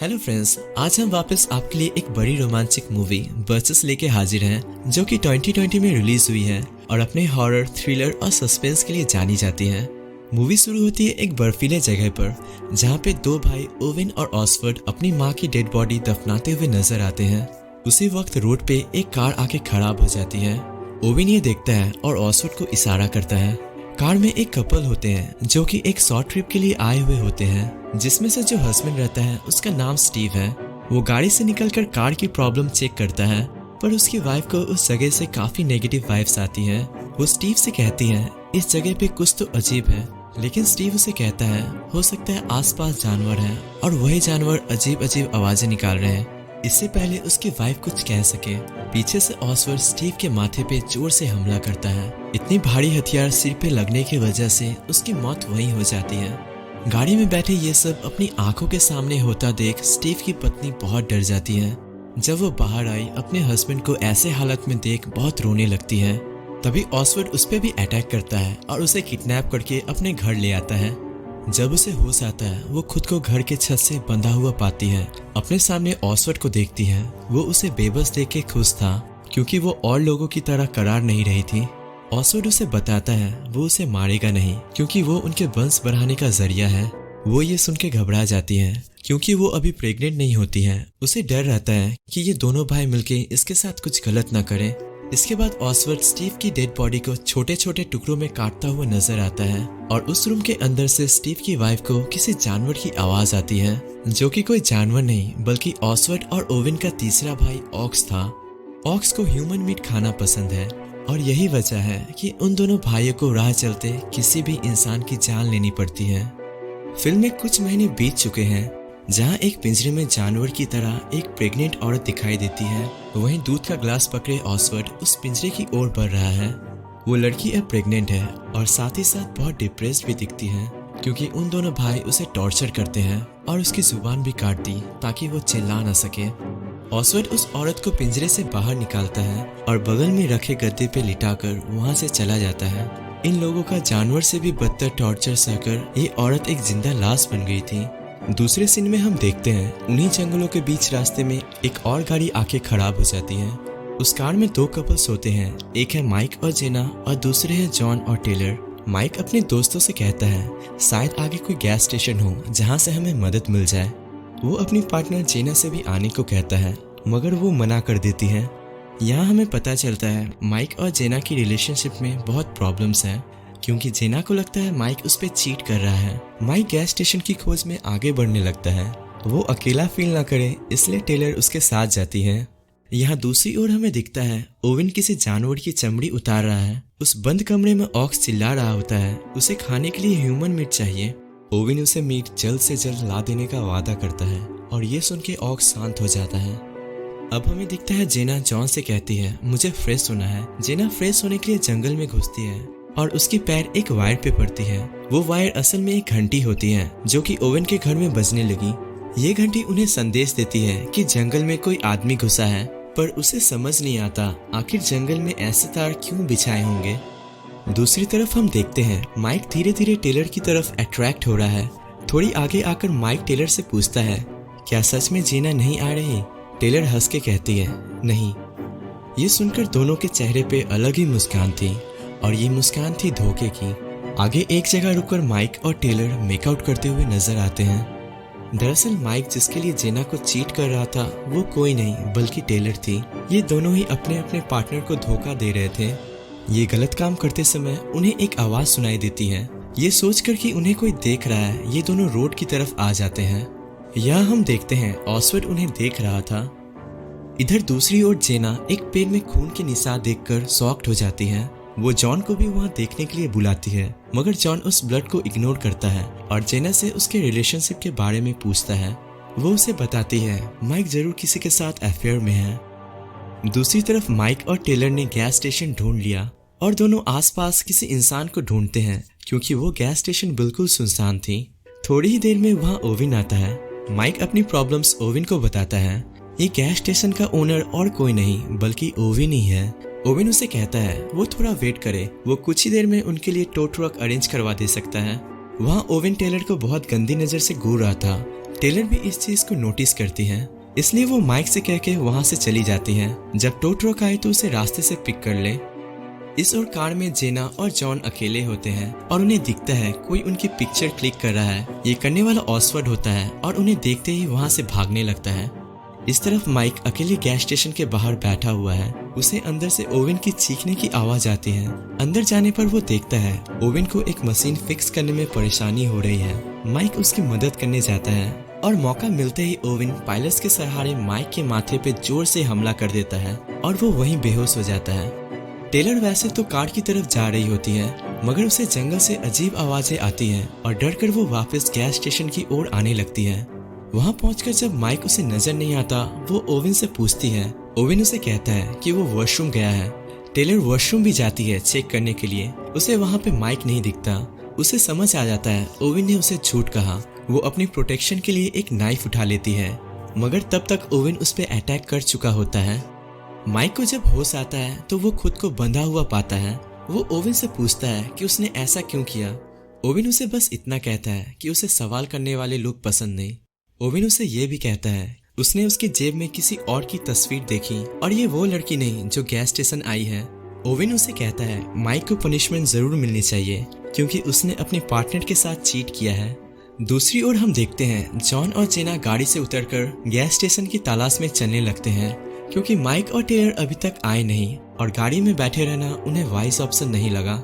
Hello friends, आज हम वापस आपके लिए एक बड़ी रोमांचक मूवी बर्चेस लेके हाजिर हैं, जो कि 2020 में रिलीज हुई है और अपने हॉरर, थ्रिलर और सस्पेंस के लिए जानी जाती है। मूवी शुरू होती है एक बर्फीले जगह पर, जहां पे दो भाई ओवेन और ऑसवर्ड अपनी मां की डेड बॉडी दफनाते हुए नजर आते हैं। उसी वक्त रोड पे एक कार आके खराब हो जाती है। ओवेन ये देखता है और ऑसवर्ड को इशारा करता है। कार में एक कपल होते हैं जो कि एक शॉर्ट ट्रिप के लिए आए हुए होते हैं, जिसमें से जो हस्बैंड रहता है उसका नाम स्टीव है। वो गाड़ी से निकलकर कार की प्रॉब्लम चेक करता है, पर उसकी वाइफ को उस जगह से काफी नेगेटिव वाइब्स आती है। वो स्टीव से कहती है इस जगह पे कुछ तो अजीब है, लेकिन स्टीव उसे कहता है हो सकता है आसपास जानवर हैं और वही जानवर अजीब अजीब आवाजें निकाल रहे हैं। इससे पहले उसकी वाइफ कुछ कह सके, पीछे से ऑसवर्ड स्टीव के माथे पे जोर से हमला करता है। इतनी भारी हथियार सिर पे लगने की वजह से उसकी मौत वहीं हो जाती है। गाड़ी में बैठे ये सब अपनी आंखों के सामने होता देख स्टीव की पत्नी बहुत डर जाती है। जब वो बाहर आई, अपने हस्बैंड को ऐसे हालत में देख बहुत रोने लगती है। तभी ऑसवर्ड उस पर भी अटैक करता है और उसे किडनैप करके अपने घर ले आता है। जब उसे होश आता है, वो खुद को घर के छत से बंधा हुआ पाती है। अपने सामने ऑसवर्ड को देखती है। वो उसे बेबस देख के खुश था, क्योंकि वो और लोगों की तरह करार नहीं रही थी। ऑसवर्ड उसे बताता है वो उसे मारेगा नहीं, क्योंकि वो उनके वंश बढ़ाने का जरिया है। वो ये सुन के घबरा जाती है, क्योंकि वो अभी प्रेग्नेंट नहीं होती है। उसे डर रहता है कि ये दोनों भाई मिलके इसके साथ कुछ गलत ना करें। इसके बाद ऑसवर्ड स्टीव की डेड बॉडी को छोटे छोटे टुकड़ों में काटता हुआ नजर आता है और उस रूम के अंदर से स्टीव की वाइफ को किसी जानवर की आवाज आती है, जो कि कोई जानवर नहीं बल्कि ऑसवर्ड और ओवेन का तीसरा भाई ऑक्स था। ऑक्स को ह्यूमन मीट खाना पसंद है और यही वजह है कि उन दोनों भाइयों को राह चलते किसी भी इंसान की जान लेनी पड़ती है। फिल्म में कुछ महीने बीत चुके हैं, जहां एक पिंजरे में जानवर की तरह एक प्रेग्नेंट औरत दिखाई देती है। वहीं दूध का ग्लास पकड़े ऑसवर्ड उस पिंजरे की ओर बढ़ रहा है। वो लड़की अब प्रेग्नेंट है और साथ ही साथ बहुत डिप्रेस्ड भी दिखती है, क्योंकि उन दोनों भाई उसे टॉर्चर करते हैं और उसकी जुबान भी काट दी ताकि वो चिल्ला ना सके। ऑसवर्ड उस औरत को पिंजरे से बाहर निकालता है और बगल में रखे गद्दे पे लिटाकर वहां से चला जाता है। इन लोगों का जानवर से भी बदतर टॉर्चर सहकर ये औरत एक जिंदा लाश बन गई थी। दूसरे सीन में हम देखते हैं उन्हीं जंगलों के बीच रास्ते में एक और गाड़ी आके खराब हो जाती है। उस कार में दो कपल्स होते हैं, एक है माइक और जेना और दूसरे हैं जॉन और टेलर। माइक अपने दोस्तों से कहता है शायद आगे कोई गैस स्टेशन हो जहां से हमें मदद मिल जाए। वो अपनी पार्टनर जेना से भी आने को कहता है, मगर वो मना कर देती है। यहाँ हमें पता चलता है माइक और जेना की रिलेशनशिप में बहुत प्रॉब्लम्स हैं, क्योंकि जेना को लगता है माइक उस पर चीट कर रहा है। माइक गैस स्टेशन की खोज में आगे बढ़ने लगता है। वो अकेला फील ना करे, इसलिए टेलर उसके साथ जाती है। यहाँ दूसरी ओर हमें दिखता है ओवेन किसी जानवर की चमड़ी उतार रहा है। उस बंद कमरे में ऑक्स चिल्ला रहा होता है उसे खाने के लिए ह्यूमन मीट चाहिए। ओवेन उसे मीट जल्द से जल्द ला देने का वादा करता है और ये सुन के ऑक्स शांत हो जाता है। अब हमें दिखता है जेना जॉन से कहती है मुझे फ्रेश होना है। जेना फ्रेश होने के लिए जंगल में घुसती है और उसकी पैर एक वायर पे पड़ती है। वो वायर असल में एक घंटी होती है, जो कि ओवेन के घर में बजने लगी। ये घंटी उन्हें संदेश देती है कि जंगल में कोई आदमी घुसा है, पर उसे समझ नहीं आता आखिर जंगल में ऐसे तार क्यों बिछाए होंगे। दूसरी तरफ हम देखते हैं माइक धीरे धीरे टेलर की तरफ अट्रैक्ट हो रहा है। थोड़ी आगे आकर माइक टेलर से पूछता है क्या सच में जेना नहीं आ रही। टेलर हंस के कहती है नहीं। ये सुनकर दोनों के चेहरे पे अलग ही मुस्कान थी, और ये मुस्कान थी धोखे की। आगे एक जगह रुककर माइक और टेलर मेकआउट करते हुए नजर आते हैं। दरअसल माइक जिसके लिए जेना को चीट कर रहा था वो कोई नहीं बल्कि टेलर थी। ये दोनों ही अपने अपने पार्टनर को धोखा दे रहे थे। ये गलत काम करते समय उन्हें एक आवाज सुनाई देती है। ये सोचकर कि उन्हें कोई देख रहा है, ये दोनों रोड की तरफ आ जाते हैं। यहाँ हम देखते हैं ऑसवर्ड उन्हें देख रहा था। इधर दूसरी ओर जेना एक पेड़ में खून के निशान देखकर शॉक्ड हो जाती है। वो जॉन को भी वहां देखने के लिए बुलाती है, मगर जॉन उस ब्लड को इग्नोर करता है और जेना से उसके रिलेशनशिप के बारे में पूछता है। वो उसे बताती है माइक जरूर किसी के साथ अफेयर में है। दूसरी तरफ माइक और टेलर ने गैस स्टेशन ढूंढ लिया और दोनों आसपास किसी इंसान को ढूंढते हैं, क्योंकि वो गैस स्टेशन बिल्कुल सुनसान थी। थोड़ी ही देर में वहाँ ओवेन आता है। माइक अपनी प्रॉब्लम्स ओवेन को बताता है। ये गैस स्टेशन का ओनर और कोई नहीं बल्कि ओवेन ही है। ओवेन उसे कहता है वो थोड़ा वेट करे, वो कुछ ही देर में उनके लिए टो ट्रक अरेंज करवा दे सकता है। वहाँ ओवेन टेलर को बहुत गंदी नजर से घूर रहा था, टेलर भी इस चीज को नोटिस करती है, इसलिए वो माइक से कह के वहां से चली जाती है। जब टो ट्रक आए तो उसे रास्ते से पिक कर ले। इस और कार में जेना और जॉन अकेले होते हैं और उन्हें दिखता है कोई उनकी पिक्चर क्लिक कर रहा है। ये करने वाला ऑसवर्ड होता है और उन्हें देखते ही वहां से भागने लगता है। इस तरफ माइक अकेले गैस स्टेशन के बाहर बैठा हुआ है। उसे अंदर से ओवेन की चीखने की आवाज आती है। अंदर जाने पर वो देखता है ओवेन को एक मशीन फिक्स करने में परेशानी हो रही है। माइक उसकी मदद करने जाता है और मौका मिलते ही ओवेन पायलट्स के सहारे माइक के माथे पे जोर से हमला कर देता है और वो वहीं बेहोश हो जाता है। टेलर वैसे तो कार की तरफ जा रही होती है, मगर उसे जंगल से अजीब आवाजें आती हैं और डर कर वो वापस गैस स्टेशन की ओर आने लगती है। वहां पहुंचकर जब माइक उसे नजर नहीं आता, वो ओवेन से पूछती है। ओवेन उसे कहता है कि वो वॉशरूम गया है। टेलर वॉशरूम भी जाती है चेक करने के लिए। उसे वहां पे माइक नहीं दिखता। उसे समझ आ जाता है ओवेन ने उसे झूठ कहा। वो अपनी प्रोटेक्शन के लिए एक नाइफ उठा लेती है, मगर तब तक ओवेन उस पर अटैक कर चुका होता है। माइक को जब होश आता है तो वो खुद को बंधा हुआ पाता है। वो ओवेन से पूछता है कि उसने ऐसा क्यों किया। ओवेन उसे बस इतना कहता है कि उसे सवाल करने वाले लोग पसंद नहीं। ओवेन उसे ये भी कहता है उसने उसकी जेब में किसी और की तस्वीर देखी और ये वो लड़की नहीं जो गैस स्टेशन आई है। ओवेन उसे कहता है माइक को पनिशमेंट जरूर मिलनी चाहिए क्योंकि उसने अपने पार्टनर के साथ चीट किया है। दूसरी ओर हम देखते हैं जॉन और जेना गाड़ी से उतरकर गैस स्टेशन की तलाश में चलने लगते हैं क्योंकि माइक और टेलर अभी तक आए नहीं और गाड़ी में बैठे रहना उन्हें वाइज ऑप्शन नहीं लगा।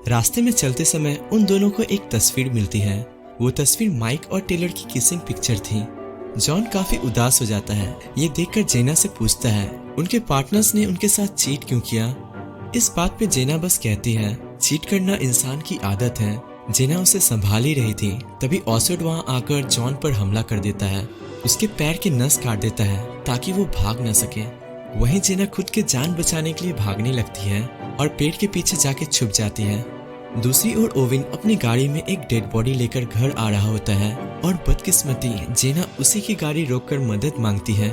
रास्ते में चलते समय उन दोनों को एक तस्वीर मिलती है। वो तस्वीर माइक और टेलर की किसिंग पिक्चर थी। जॉन काफी उदास हो जाता है। ये देखकर जेना से पूछता है उनके पार्टनर्स ने उनके साथ चीट क्यों किया। इस बात पे जेना बस कहती है चीट करना इंसान की आदत है। जेना उसे संभाल ही रही थी, तभी ऑसवर्ड वहां आकर जॉन पर हमला कर देता है। उसके पैर की नस काट देता है ताकि वो भाग न सके। वहीं जेना खुद के जान बचाने के लिए भागने लगती है और पेड़ के पीछे जाके छुप जाती है। दूसरी ओर ओवेन अपनी गाड़ी में एक डेड बॉडी लेकर घर आ रहा होता है और बदकिस्मती जेना उसी की गाड़ी रोककर मदद मांगती है।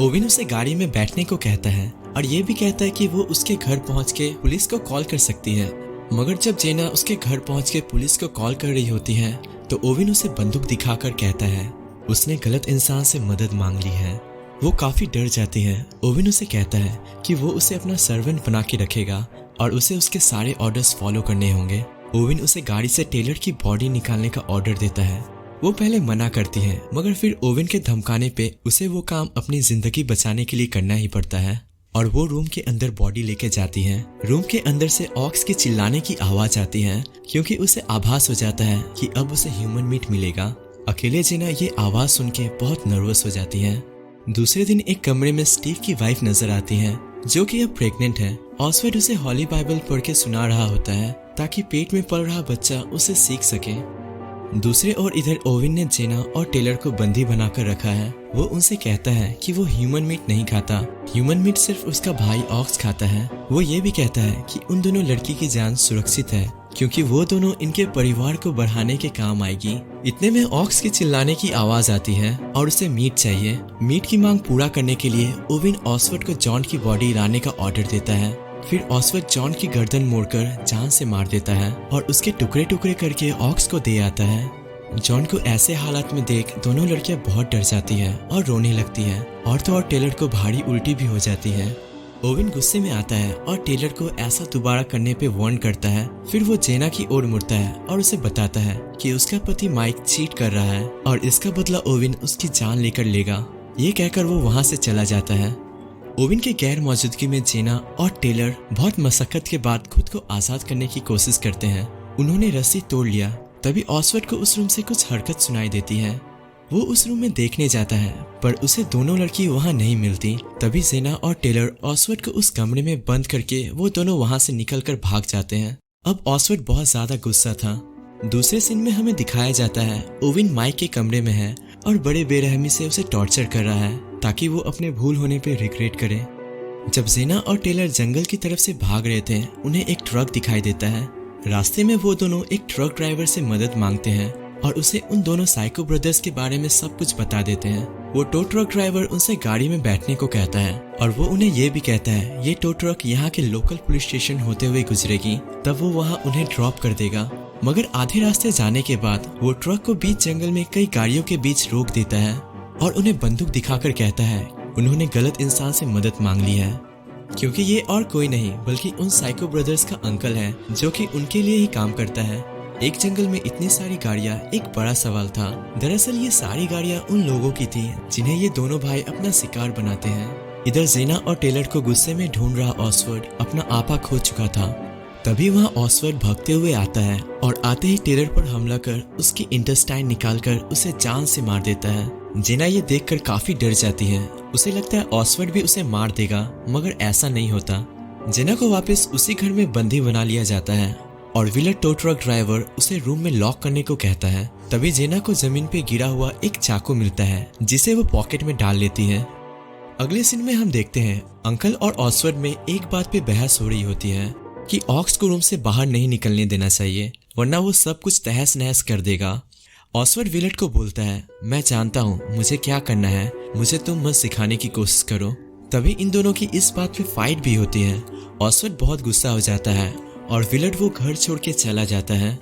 ओवेन उसे गाड़ी में बैठने को कहता है और ये भी कहता है कि वो उसके घर पहुंच के पुलिस को कॉल कर सकती है। मगर जब जेना उसके घर पहुंच के पुलिस को कॉल कर रही होती है तो ओवेन उसे बंदूक दिखाकर कहता है उसने गलत इंसान से मदद मांग ली है। वो काफी डर जाती है। ओवेन उसे कहता है कि वो उसे अपना सर्वेंट बना के रखेगा और उसे उसके सारे ऑर्डर्स फॉलो करने होंगे। ओवेन उसे गाड़ी से टेलर की बॉडी निकालने का ऑर्डर देता है। वो पहले मना करती है, मगर फिर ओवेन के धमकाने पे उसे वो काम अपनी जिंदगी बचाने के लिए करना ही पड़ता है और वो रूम के अंदर बॉडी लेके जाती है। रूम के अंदर से ऑक्स के चिल्लाने की आवाज आती है क्योंकि उसे आभास हो जाता है कि अब उसे ह्यूमन मीट मिलेगा। अकेले जेना ये आवाज सुन के बहुत नर्वस हो जाती है। दूसरे दिन एक कमरे में स्टीव की वाइफ नजर आती है जो कि अब प्रेग्नेंट है। ऑसवर्ड उसे हॉली बाइबल पढ़ के सुना रहा होता है ताकि पेट में पल रहा बच्चा उसे सीख सके। दूसरे ओर इधर ओवेन ने जेना और टेलर को बंदी बनाकर रखा है। वो उनसे कहता है कि वो ह्यूमन मीट नहीं खाता। ह्यूमन मीट सिर्फ उसका भाई ऑक्स खाता है। वो ये भी कहता है कि उन दोनों लड़की की जान सुरक्षित है क्योंकि वो दोनों इनके परिवार को बढ़ाने के काम आएगी। इतने में ऑक्स के चिल्लाने की आवाज आती है और उसे मीट चाहिए। मीट की मांग पूरा करने के लिए ओवेन ऑसवर्ड को जॉन की बॉडी लाने का ऑर्डर देता है। फिर ऑसवर्ड जॉन की गर्दन मोड़कर जान से मार देता है और उसके टुकड़े टुकड़े करके ऑक्स को दे आता है। जॉन को ऐसे हालात में देख दोनों लड़कियां बहुत डर जाती है और रोने लगती है और तो और टेलर को भारी उल्टी भी हो जाती है। ओवेन गुस्से में आता है और टेलर को ऐसा दोबारा करने पे वार्न करता है। फिर वो जेना की ओर मुड़ता है और उसे बताता है कि उसका पति माइक चीट कर रहा है और इसका बदला ओवेन उसकी जान लेकर लेगा। ये कहकर वो वहां से चला जाता है। ओवेन के गैर मौजूदगी में जेना और टेलर बहुत मशक्कत के बाद खुद को आजाद करने की कोशिश करते हैं। उन्होंने रस्सी तोड़ लिया। तभी ऑसवर्ड को उस रूम से कुछ हरकत सुनाई देती है। वो उस रूम में देखने जाता है पर उसे दोनों लड़की वहां नहीं मिलती। तभी जेना और टेलर ऑसवर्ड को उस कमरे में बंद करके वो दोनों वहां से निकलकर भाग जाते हैं। अब ऑसवर्ड बहुत ज्यादा गुस्सा था। दूसरे सीन में हमें दिखाया जाता है ओवेन माइक के कमरे में है और बड़े बेरहमी से उसे टॉर्चर कर रहा है ताकि वो अपने भूल होने पे रिग्रेट करे। जब जेना और टेलर जंगल की तरफ से भाग रहे थे उन्हें एक ट्रक दिखाई देता है। रास्ते में वो दोनों एक ट्रक ड्राइवर से मदद मांगते हैं और उसे उन दोनों साइको ब्रदर्स के बारे में सब कुछ बता देते हैं। वो टो ट्रक ड्राइवर उनसे गाड़ी में बैठने को कहता है और वो उन्हें ये भी कहता है ये टो ट्रक यहाँ के लोकल पुलिस स्टेशन होते हुए गुजरेगी, तब वो वहाँ उन्हें ड्रॉप कर देगा। मगर आधे रास्ते जाने के बाद वो ट्रक को बीच जंगल में कई गाड़ियों के बीच रोक देता है और उन्हें बंदूक दिखाकर कहता है उन्होंने गलत इंसान से मदद मांग ली है, क्योंकि ये और कोई नहीं बल्कि उन साइको ब्रदर्स का अंकल है जो कि उनके लिए ही काम करता है। एक जंगल में इतनी सारी गाड़ियाँ एक बड़ा सवाल था। दरअसल ये सारी गाड़ियाँ उन लोगों की थी जिन्हें ये दोनों भाई अपना शिकार बनाते हैं। इधर जेना और टेलर को गुस्से में ढूंढ रहा ऑसवर्ड अपना आपा खो चुका था। तभी वहाँ ऑसवर्ड भागते हुए आता है और आते ही टेलर पर हमला कर उसकी इंटेस्टाइन निकालकर उसे जान से मार देता है। जेना ये देखकर काफी डर जाती है। उसे लगता है ऑसवर्ड भी उसे मार देगा, मगर ऐसा नहीं होता। जेना को वापस उसी घर में बंदी बना लिया जाता है और व्हीलर टो ट्रक ड्राइवर उसे रूम में लॉक करने को कहता है। तभी जेना को जमीन पे गिरा हुआ एक चाकू मिलता है जिसे वो पॉकेट में डाल लेती है। अगले सीन में हम देखते हैं अंकल और ऑसवर्ड में एक बात पे बहस हो रही होती है कि ऑक्स को रूम से बाहर नहीं निकलने देना चाहिए वरना वो सब कुछ तहस नहस कर देगा। ऑसवर्ड विलेट को बोलता है मैं जानता हूँ मुझे क्या करना है, मुझे तुम मत सिखाने की कोशिश करो। तभी इन दोनों की इस बात पे फाइट भी होती है। ऑसवर्ड बहुत गुस्सा हो जाता है और विलेट वो घर छोड़ के चला जाता है।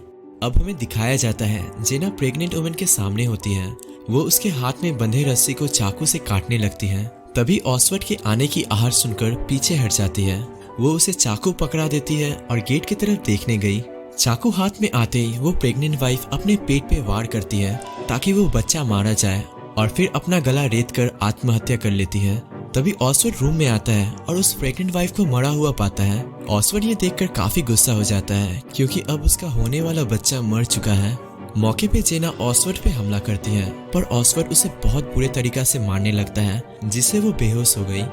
अब हमें दिखाया जाता है जेना प्रेग्नेंट वुमन के सामने होती है। वो उसके हाथ में बंधे रस्सी को चाकू से काटने लगती है। तभी ऑसवर्ड के आने की आहट सुनकर पीछे हट जाती है। वो उसे चाकू पकड़ा देती है और गेट की तरफ देखने गई। चाकू हाथ में आते ही वो प्रेग्नेंट वाइफ अपने पेट पे वार करती है ताकि वो बच्चा मारा जाए और फिर अपना गला रेत कर आत्महत्या कर लेती है। तभी ऑसवर्ड रूम में आता है और उस प्रेग्नेंट वाइफ को मरा हुआ पाता है। ऑसवर्ड ये देखकर काफी गुस्सा हो जाता है क्योंकि अब उसका होने वाला बच्चा मर चुका है। मौके पे जेना ऑसवर्ड पे हमला करती है पर ऑसवर्ड उसे बहुत बुरे तरीका से मारने लगता है जिससे वो बेहोश हो गई।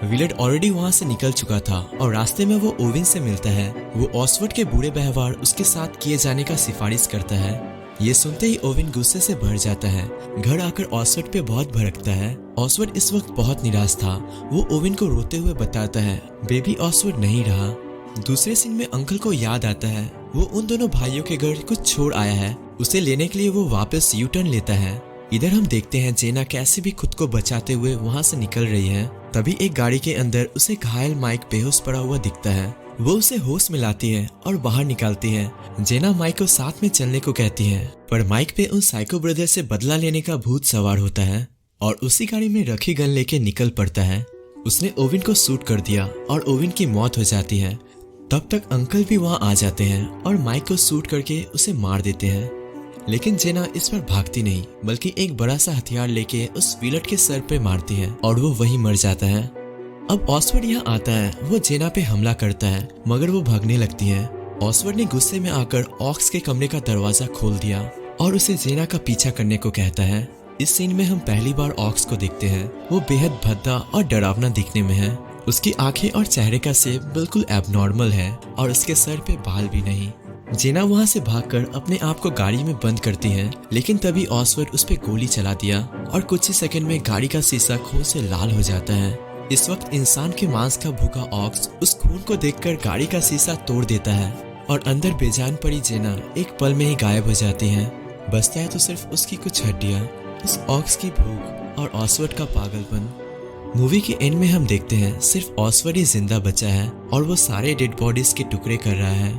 विलेट ऑलरेडी वहां से निकल चुका था और रास्ते में वो ओविन से मिलता है। वो ऑसवर्ड के बुरे व्यवहार उसके साथ किए जाने का सिफारिश करता है। ये सुनते ही ओविन गुस्से से भर जाता है। घर आकर ऑसवर्ड पे बहुत भड़कता है। ऑसवर्ड इस वक्त बहुत निराश था। वो ओविन को रोते हुए बताता है बेबी ऑसवर्ड नहीं रहा। दूसरे सीन में अंकल को याद आता है वो उन दोनों भाइयों के घर कुछ छोड़ आया है। उसे लेने के लिए वो वापस यू टर्न लेता है। इधर हम देखते हैं जेना कैसे भी खुद को बचाते हुए वहां से निकल रही है। तभी एक गाड़ी के अंदर उसे घायल माइक बेहोश पड़ा हुआ दिखता है। वो उसे होश में लाती है और बाहर निकालती है। जेना माइक को साथ में चलने को कहती है पर माइक पे उन साइको ब्रदर से बदला लेने का भूत सवार होता है और उसी गाड़ी में रखी गन लेके निकल पड़ता है। उसने ओविन को शूट कर दिया और ओविन की मौत हो जाती है। तब तक अंकल भी वहां आ जाते हैं और माइक को शूट करके उसे मार देते हैं। लेकिन जेना इस पर भागती नहीं बल्कि एक बड़ा सा हथियार लेके उस विलेट के सर पे मारती है और वो वहीं मर जाता है। अब ऑसवर्ड यहाँ आता है। वो जेना पे हमला करता है मगर वो भागने लगती है। ऑसवर्ड ने गुस्से में आकर ऑक्स के कमरे का दरवाजा खोल दिया और उसे जेना का पीछा करने को कहता है। इस सीन में हम पहली बार ऑक्स को देखते हैं। वो बेहद भद्दा और डरावना दिखने में है। उसकी आंखें और चेहरे का शेप बिल्कुल एबनॉर्मल है और उसके सर पे बाल भी नहीं। जेना वहां से भागकर अपने आप को गाड़ी में बंद करती है लेकिन तभी ऑसवर्ड उस पे गोली चला दिया और कुछ ही सेकंड में गाड़ी का शीशा खून से लाल हो जाता है। इस वक्त इंसान के मांस का भूखा ऑक्स उस खून को देखकर गाड़ी का शीशा तोड़ देता है और अंदर बेजान पड़ी जेना एक पल में ही गायब हो जाती है। बचता है तो सिर्फ उसकी कुछ हड्डियां, उस ऑक्स की भूख और ऑसवर्ड का पागलपन। मूवी के एंड में हम देखते हैं सिर्फ ऑसवर्ड ही जिंदा बचा है और वो सारे डेड बॉडीज के टुकड़े कर रहा है।